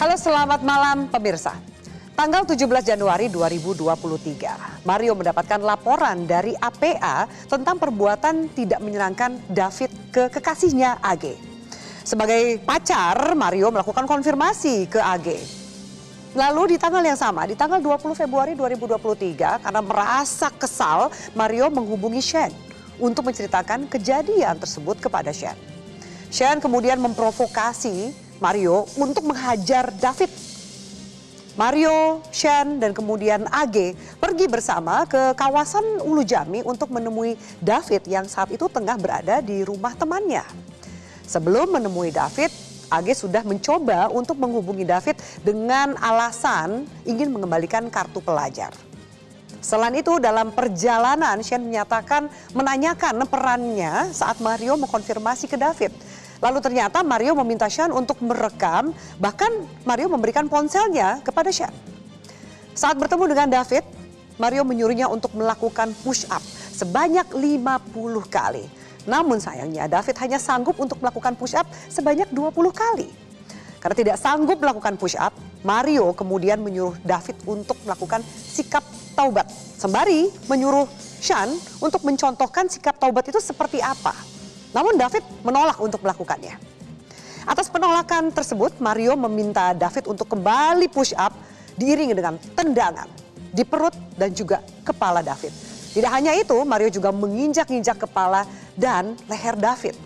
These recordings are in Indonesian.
Halo, selamat malam pemirsa. Tanggal 17 Januari 2023, Mario mendapatkan laporan dari APA tentang perbuatan tidak menyenangkan David ke kekasihnya AG. Sebagai pacar, Mario melakukan konfirmasi ke AG. Lalu di tanggal yang sama, di tanggal 20 Februari 2023, karena merasa kesal, Mario menghubungi Shane untuk menceritakan kejadian tersebut kepada Shane. Shane kemudian memprovokasi Mario untuk menghajar David. Mario, Shane, dan kemudian AG pergi bersama ke kawasan Ulu Jami untuk menemui David yang saat itu tengah berada di rumah temannya. Sebelum menemui David, AG sudah mencoba untuk menghubungi David dengan alasan ingin mengembalikan kartu pelajar. Selain itu, dalam perjalanan Shane menyatakan menanyakan perannya saat Mario mengkonfirmasi ke David. Lalu ternyata Mario meminta Shane untuk merekam, bahkan Mario memberikan ponselnya kepada Shane. Saat bertemu dengan David, Mario menyuruhnya untuk melakukan push up sebanyak 50 kali. Namun sayangnya David hanya sanggup untuk melakukan push up sebanyak 20 kali. Karena tidak sanggup melakukan push up, Mario kemudian menyuruh David untuk melakukan sikap taubat. Sembari menyuruh Shane untuk mencontohkan sikap taubat itu seperti apa. Namun David menolak untuk melakukannya. Atas penolakan tersebut, Mario meminta David untuk kembali push up diiringi dengan tendangan di perut dan juga kepala David. Tidak hanya itu, Mario juga menginjak-injak kepala dan leher David.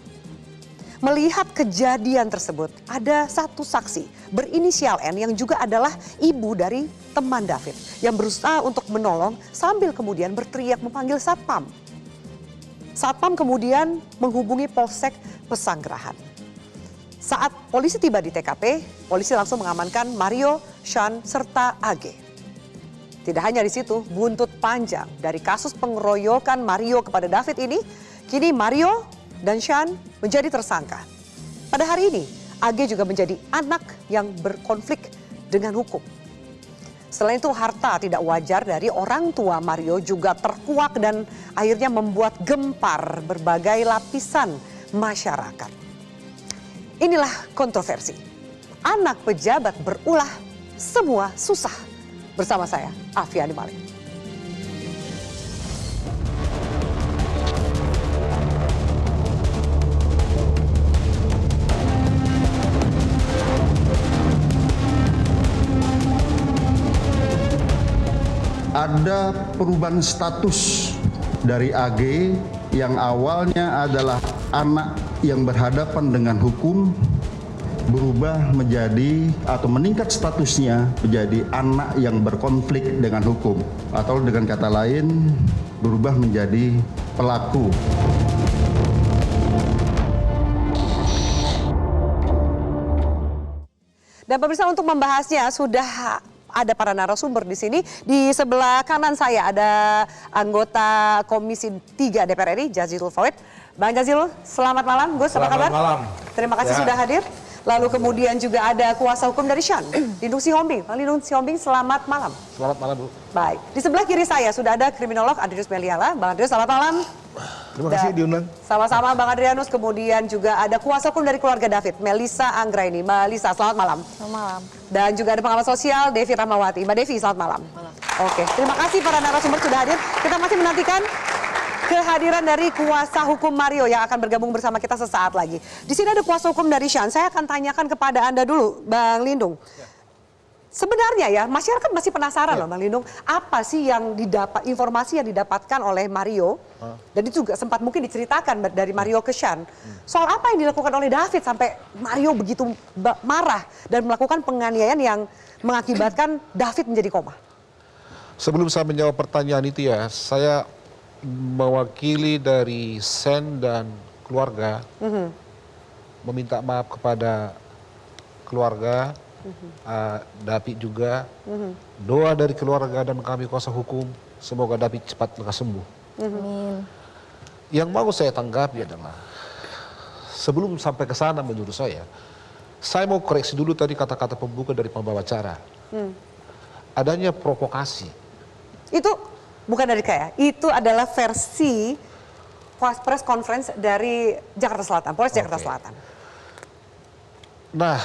Melihat kejadian tersebut, ada satu saksi berinisial N yang juga adalah ibu dari teman David yang berusaha untuk menolong sambil kemudian berteriak memanggil satpam. Satpam kemudian menghubungi Polsek Pesanggerahan. Saat polisi tiba di TKP, polisi langsung mengamankan Mario, Shane, serta AG. Tidak hanya di situ, buntut panjang dari kasus pengeroyokan Mario kepada David ini, kini Mario dan Shane menjadi tersangka. Pada hari ini, AG juga menjadi anak yang berkonflik dengan hukum. Selain itu, harta tidak wajar dari orang tua Mario juga terkuak dan akhirnya membuat gempar berbagai lapisan masyarakat. Inilah kontroversi. Anak pejabat berulah, semua susah. Bersama saya, Afiani Malik. Ada perubahan status dari AG yang awalnya adalah anak yang berhadapan dengan hukum, berubah menjadi atau meningkat statusnya menjadi anak yang berkonflik dengan hukum, atau dengan kata lain berubah menjadi pelaku. Dan pemirsa, untuk membahasnya sudah ada para narasumber di sini. Di sebelah kanan saya ada anggota Komisi 3 DPR RI, Jazilul Fawait. Bang Jazilul, selamat malam. Gus, apa kabar? Selamat malam. Terima kasih sudah hadir. Lalu kemudian juga ada kuasa hukum dari Shane, Lindung Sihombing. Bang Lindung Sihombing, selamat malam. Selamat malam, Bu. Baik, di sebelah kiri saya sudah ada kriminolog Adrianus Meliala. Bang Adrianus, selamat malam. Terima kasih diundang. Sama-sama Bang Adrianus. Kemudian juga ada kuasa hukum dari keluarga David, Melisa Anggraini. Mbak Lisa, selamat malam. Selamat malam. Dan juga ada pengamat sosial Devi Rahmawati. Mbak Devi, selamat malam. Oke, terima kasih para narasumber sudah hadir. Kita masih menantikan kehadiran dari kuasa hukum Mario yang akan bergabung bersama kita sesaat lagi. Di sini ada kuasa hukum dari Shane. Saya akan tanyakan kepada Anda dulu, Bang Lindung. Sebenarnya ya, masyarakat masih penasaran loh Bang Lindung, apa sih yang didapat, informasi yang didapatkan oleh Mario, dan itu juga sempat mungkin diceritakan dari Mario ke Shane, soal apa yang dilakukan oleh David sampai Mario begitu marah dan melakukan penganiayaan yang mengakibatkan David menjadi koma. Sebelum saya menjawab pertanyaan itu ya, saya mewakili dari Shane dan keluarga meminta maaf kepada keluarga, David juga, doa dari keluarga dan kami kuasa hukum, semoga David cepat lekas sembuh. Amin. Yang mau saya tanggapi adalah, sebelum sampai ke sana menurut saya mau koreksi dulu tadi kata-kata pembuka dari pembawa acara. Adanya provokasi. Itu bukan dari saya, itu adalah versi press conference dari Jakarta Selatan, Polres Jakarta Selatan. Nah,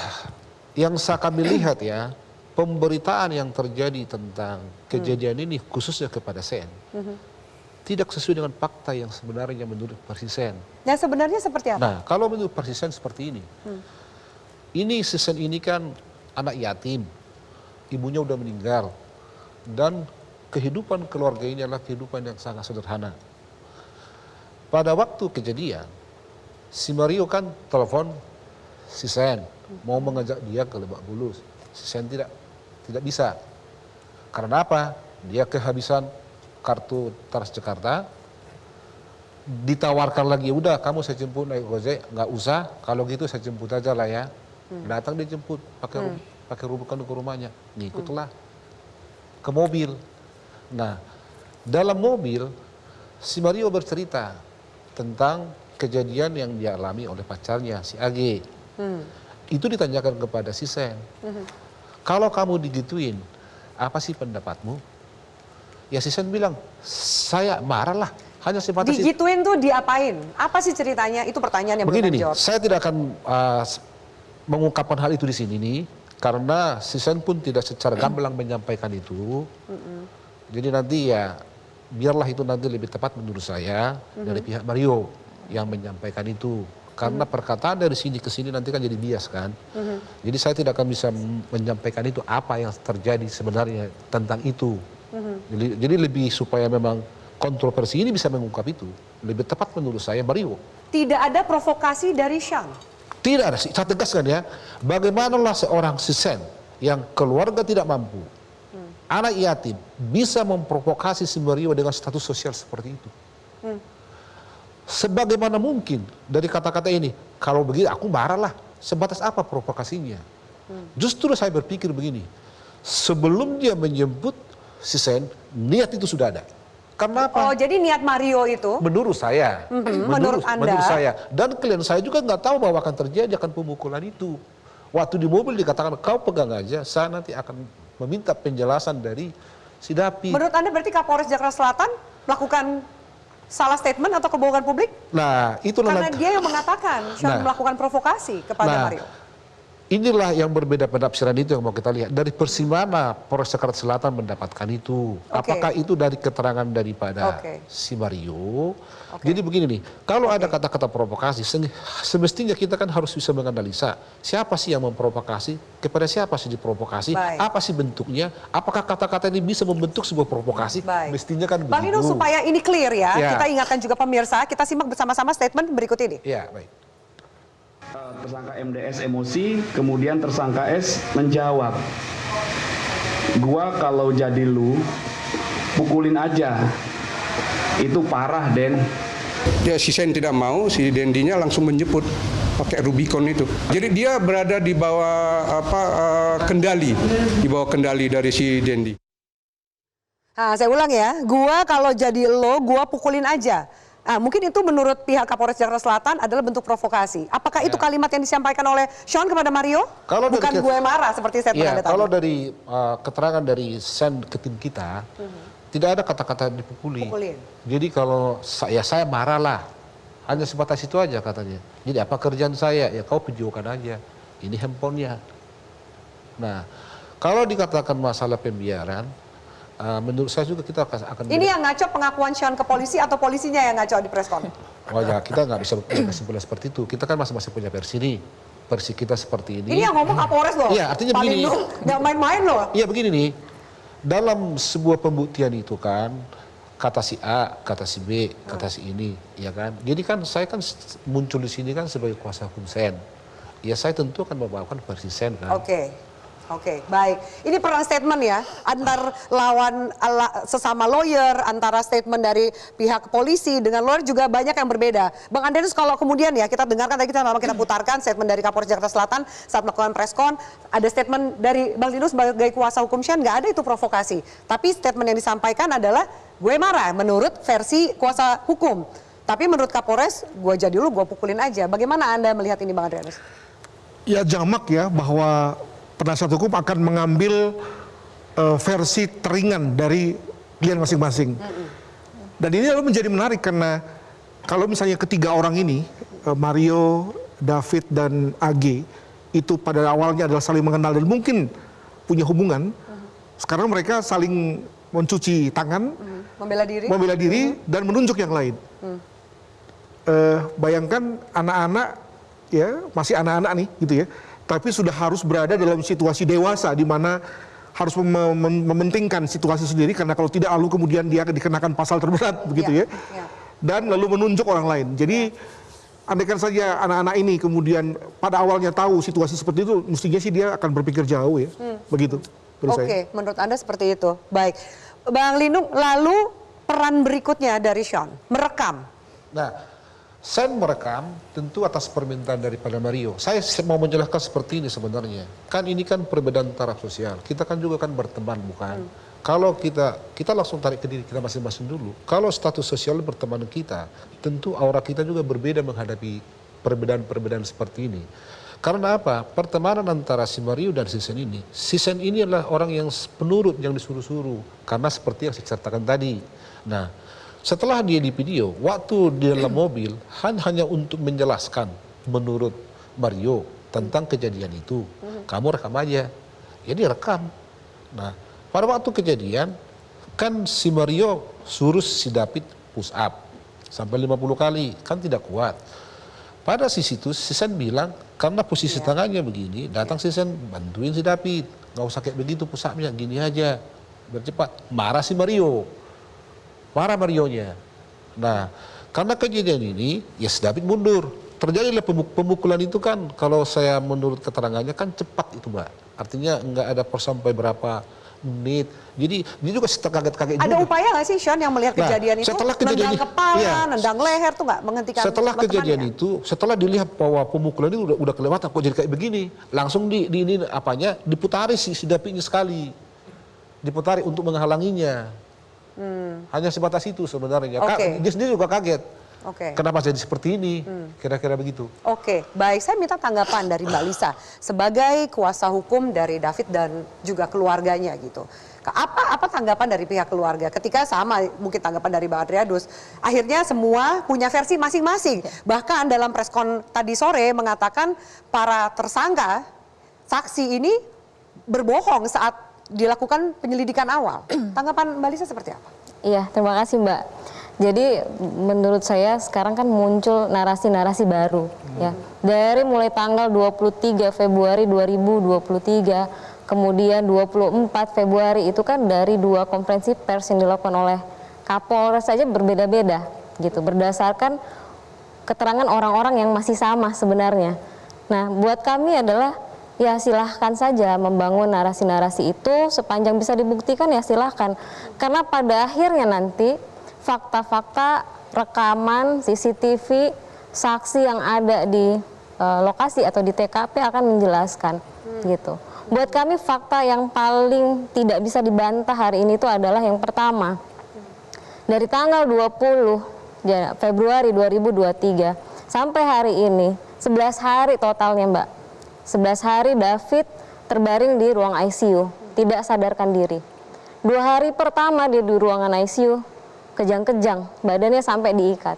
Yang kami lihat ya, pemberitaan yang terjadi tentang kejadian ini khususnya kepada Sen tidak sesuai dengan fakta yang sebenarnya menurut Persisen. Yang sebenarnya seperti apa? Nah, kalau menurut Persisen seperti ini. Ini Sen ini kan anak yatim, ibunya udah meninggal, dan kehidupan keluarga ini adalah kehidupan yang sangat sederhana. Pada waktu kejadian, si Mario kan telepon si Sen, mau mengajak dia ke Lebak Bulus. Si Sen tidak bisa. Karena apa? Dia kehabisan kartu Transjakarta. Ditawarkan lagi, udah kamu saya jemput naik Gojek, nggak usah. Kalau gitu saya jemput aja lah ya. Datang dia jemput pakai rubukan ke rumahnya, ngikutlah ke mobil. Nah, dalam mobil si Mario bercerita tentang kejadian yang dialami oleh pacarnya si AG. Itu ditanyakan kepada si Sen. Kalau kamu digituin, apa sih pendapatmu? Ya si Sen bilang, saya marah lah. Hanya sebatas digituin tuh diapain? Apa sih ceritanya? Itu pertanyaan yang begini nih, jawab. saya tidak akan mengungkapkan hal itu di sini nih, karena si Sen pun tidak secara gamblang menyampaikan itu. Jadi nanti ya biarlah itu nanti lebih tepat menurut saya dari pihak Mario yang menyampaikan itu. Karena perkataan dari sini ke sini nanti kan jadi bias kan. Jadi saya tidak akan bisa menyampaikan itu apa yang terjadi sebenarnya tentang itu. Jadi lebih supaya memang kontroversi ini bisa mengungkap itu, lebih tepat menurut saya Mario. Tidak ada provokasi dari Sean? Tidak ada, saya tegaskan ya. Bagaimanalah seorang si Sen yang keluarga tidak mampu, anak yatim, bisa memprovokasi si Mario dengan status sosial seperti itu. Sebagaimana mungkin dari kata-kata ini, kalau begini aku marah lah, sebatas apa provokasinya? Justru saya berpikir begini, sebelum dia menjemput si Sen, niat itu sudah ada. Kenapa? Oh, jadi niat Mario itu? Menurut saya, menurut Anda? Menurut saya, dan klien saya juga nggak tahu bahwa akan terjadi akan pemukulan itu. Waktu di mobil dikatakan kau pegang aja, saya nanti akan meminta penjelasan dari si Dapi. Menurut Anda berarti Kapolres Jakarta Selatan melakukan salah statement atau kebohongan publik? Nah, itulah karena dia yang mengatakan Sean melakukan provokasi kepada Mario. Inilah yang berbeda penafsiran itu yang mau kita lihat. Dari versi mana Polres Jakarta Selatan mendapatkan itu? Apakah itu dari keterangan daripada si Mario? Jadi begini nih, kalau ada kata-kata provokasi, semestinya kita kan harus bisa menganalisa siapa sih yang memprovokasi, kepada siapa sih diprovokasi, apa sih bentuknya, apakah kata-kata ini bisa membentuk sebuah provokasi? Mestinya kan begitu. Bang Lino, supaya ini clear ya, kita ingatkan juga pemirsa, kita simak bersama-sama statement berikut ini. Ya, baik. Tersangka MDS emosi, kemudian tersangka S menjawab, gua kalau jadi lu pukulin aja, itu parah Den. Dia si Sen tidak mau, si Dendinya langsung menjemput pakai Rubicon itu. Jadi dia berada di bawah kendali, di bawah kendali dari si Dendi. Nah, saya ulang ya, gua kalau jadi lo, gua pukulin aja. Nah, mungkin itu menurut pihak Kapolres Jakarta Selatan adalah bentuk provokasi. Apakah itu kalimat yang disampaikan oleh Sean kepada Mario? Kalau bukan gue marah seperti saya pernah kalau dari keterangan dari Sen ke tim kita, tidak ada kata-kata dipukuli. Jadi kalau saya marah lah, hanya sebatas itu aja katanya. Jadi apa kerjaan saya? Ya kau videokan aja. Ini handphonenya. Nah, kalau dikatakan masalah pembiaran, menurut saya juga kita akan... Ini yang ngaco pengakuan Sean ke polisi atau polisinya yang ngaco di preskon? Oh ya, kita nggak bisa kesimpulan seperti itu. Kita kan masing-masing punya versi nih. Versi kita seperti ini. Ini yang ngomong Kapolres loh. Iya, artinya begini. Nggak main-main loh. Iya, begini nih. Dalam sebuah pembuktian itu kan, kata si A, kata si B, kata si ini, ya kan. Jadi kan saya kan muncul di sini kan sebagai kuasa hukum Sen. Ya saya tentu akan membawakan versi Sen kan. Oke, baik. Ini peran statement ya, antar lawan sesama lawyer, antara statement dari pihak polisi dengan lawyer juga banyak yang berbeda. Bang Andreas, kalau kemudian ya kita dengarkan tadi kita putarkan statement dari Kapolres Jakarta Selatan saat melakukan preskon, ada statement dari Bang Lino sebagai kuasa hukum Sean, nggak ada itu provokasi. Tapi statement yang disampaikan adalah gue marah menurut versi kuasa hukum. Tapi menurut Kapolres, gue jadi lu, gue pukulin aja. Bagaimana Anda melihat ini Bang Andreas? Ya jamak ya bahwa penasihat hukum akan mengambil versi teringan dari klien masing-masing. Dan ini lalu menjadi menarik karena kalau misalnya ketiga orang ini, Mario, David, dan AG, itu pada awalnya adalah saling mengenal dan mungkin punya hubungan, sekarang mereka saling mencuci tangan, membela diri dan menunjuk yang lain. Bayangkan anak-anak ya, masih anak-anak nih gitu ya, tapi sudah harus berada dalam situasi dewasa di mana harus mementingkan situasi sendiri, karena kalau tidak lalu kemudian dia akan dikenakan pasal terberat begitu ya. Dan lalu menunjuk orang lain. Jadi andaikan saja anak-anak ini kemudian pada awalnya tahu situasi seperti itu, mestinya sih dia akan berpikir jauh ya. Begitu. Oke, menurut Anda seperti itu. Baik. Bang Lindung, lalu peran berikutnya dari Sean, merekam. Nah, Sen merekam tentu atas permintaan daripada Mario. Saya mau menjelaskan seperti ini sebenarnya. Kan ini kan perbedaan taraf sosial. Kita kan juga kan berteman, bukan? Kalau kita langsung tarik ke diri kita masing-masing dulu. Kalau status sosial berteman kita, tentu aura kita juga berbeda menghadapi perbedaan-perbedaan seperti ini. Karena apa? Pertemanan antara si Mario dan si Sen ini. Si Sen ini adalah orang yang penurut, yang disuruh-suruh. Karena seperti yang saya ceritakan tadi. Nah, setelah dia di video, waktu di dalam mobil, hanya untuk menjelaskan menurut Mario tentang kejadian itu. Kamu rekam aja. Ya dia rekam. Nah, pada waktu kejadian, kan si Mario suruh si David push up. Sampai 50 kali, kan tidak kuat. Pada sisi itu, si Sen bilang, karena posisi tangannya begini, datang si Sen bantuin si David. Nggak usah kayak begitu push up-nya, gini aja. Bercepat. Marah si Mario. Marah Marionya. Nah, karena kejadian ini, ya si David mundur. Terjadilah pemukulan itu kan, kalau saya menurut keterangannya kan cepat itu, Mbak. Artinya nggak ada sampai berapa menit. Jadi dia juga kaget-kaget juga. Ada upaya nggak sih Sean yang melihat kejadian itu? Nendang kepala, nendang leher tuh nggak menghentikan. Setelah kejadian itu, setelah dilihat bahwa pemukulan itu udah kelewatan, kok jadi kayak begini, langsung ini apanya diputari si Davidnya sekali, diputari untuk menghalanginya. Hanya sebatas itu sebenarnya. Dia sendiri juga kaget. Kenapa jadi seperti ini? Kira-kira begitu. Oke, baik. Saya minta tanggapan dari Mbak Lisa sebagai kuasa hukum dari David dan juga keluarganya gitu. Apa tanggapan dari pihak keluarga ketika sama mungkin tanggapan dari Bang Adrianus? Akhirnya semua punya versi masing-masing. Bahkan dalam preskon tadi sore mengatakan para tersangka saksi ini berbohong saat dilakukan penyelidikan awal. Tanggapan Mbak Lisa seperti apa? Iya, terima kasih Mbak. Jadi menurut saya sekarang kan muncul narasi-narasi baru ya. Dari mulai tanggal 23 Februari 2023, kemudian 24 Februari itu kan dari 2 konferensi pers yang dilakukan oleh Kapolres saja berbeda-beda gitu, berdasarkan keterangan orang-orang yang masih sama sebenarnya. Nah, buat kami adalah ya silahkan saja membangun narasi-narasi itu, sepanjang bisa dibuktikan ya silahkan. Karena pada akhirnya nanti fakta-fakta rekaman CCTV saksi yang ada di lokasi atau di TKP akan menjelaskan gitu. Buat kami fakta yang paling tidak bisa dibantah hari ini itu adalah yang pertama, dari tanggal 20 Februari 2023 sampai hari ini 11 hari totalnya Mbak. 11 hari David terbaring di ruang ICU, tidak sadarkan diri. 2 hari pertama dia di ruangan ICU, kejang-kejang, badannya sampai diikat.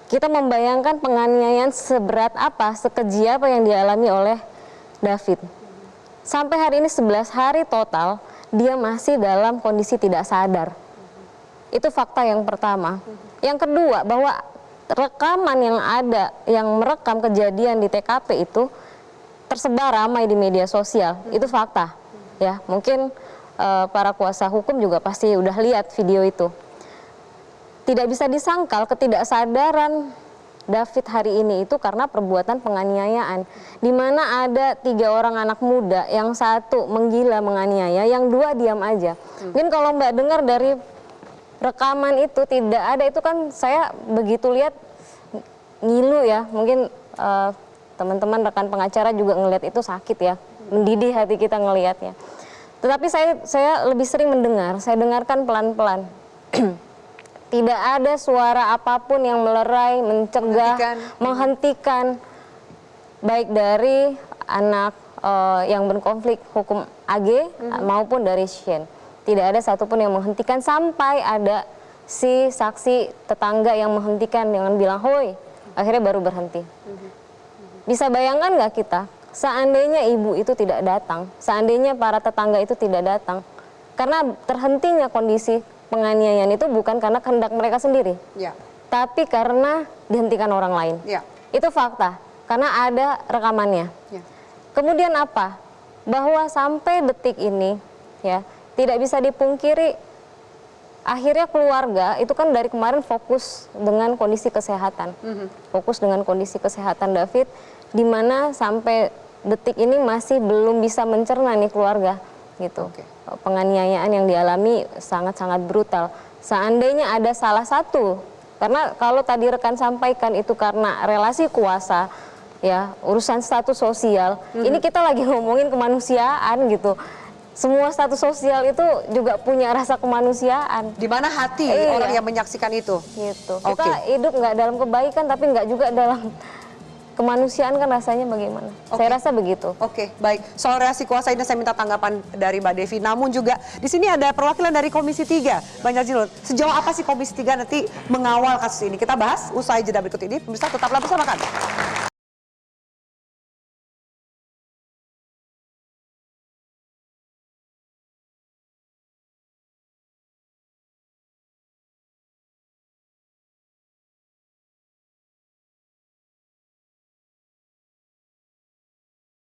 Kita membayangkan penganiayaan seberat apa, sekeji apa yang dialami oleh David. Sampai hari ini 11 hari total, dia masih dalam kondisi tidak sadar. Itu fakta yang pertama. Yang kedua, bahwa rekaman yang ada, yang merekam kejadian di TKP itu tersebar ramai di media sosial, itu fakta. Ya, mungkin para kuasa hukum juga pasti udah lihat video itu. Tidak bisa disangkal ketidaksadaran David hari ini itu karena perbuatan penganiayaan, di mana ada 3 orang anak muda, yang 1 menggila menganiaya, yang 2 diam aja. Mungkin kalau Mbak dengar dari rekaman itu tidak ada, itu kan saya begitu lihat ngilu ya, mungkin teman-teman rekan pengacara juga ngelihat itu sakit ya, mendidih hati kita ngelihatnya. Tetapi saya lebih sering mendengar, saya dengarkan pelan-pelan. Tidak ada suara apapun yang melerai, mencegah, menghentikan, baik dari anak yang berkonflik hukum AG maupun dari Shane. Tidak ada satupun yang menghentikan sampai ada si saksi tetangga yang menghentikan dengan bilang, "Hoi," akhirnya baru berhenti. Bisa bayangkan nggak kita seandainya ibu itu tidak datang, seandainya para tetangga itu tidak datang, karena terhentinya kondisi penganiayaan itu bukan karena kehendak mereka sendiri, Ya. tapi karena dihentikan orang lain. Ya. Itu fakta, karena ada rekamannya. Ya. Kemudian apa? Bahwa sampai detik ini, ya, tidak bisa dipungkiri, akhirnya keluarga itu kan dari kemarin fokus dengan kondisi kesehatan, fokus dengan kondisi kesehatan David, di mana sampai detik ini masih belum bisa mencerna nih keluarga, gitu. Oke. Penganiayaan yang dialami sangat-sangat brutal. Seandainya ada salah satu, karena kalau tadi rekan sampaikan itu karena relasi kuasa, ya, urusan status sosial, ini kita lagi ngomongin kemanusiaan gitu. Semua status sosial itu juga punya rasa kemanusiaan. Di mana hati Iya. orang yang menyaksikan itu? Gitu. Oke. Kita hidup nggak dalam kebaikan tapi nggak juga dalam kemanusiaan, kan rasanya bagaimana? Oke. Saya rasa begitu. Oke, baik. Soal relasi kuasa ini saya minta tanggapan dari Mbak Devi. Namun juga di sini ada perwakilan dari Komisi 3, Bang Jazilul. Sejauh apa sih Komisi 3 nanti mengawal kasus ini? Kita bahas usai jeda berikut ini. Pemirsa tetaplah bersama kami.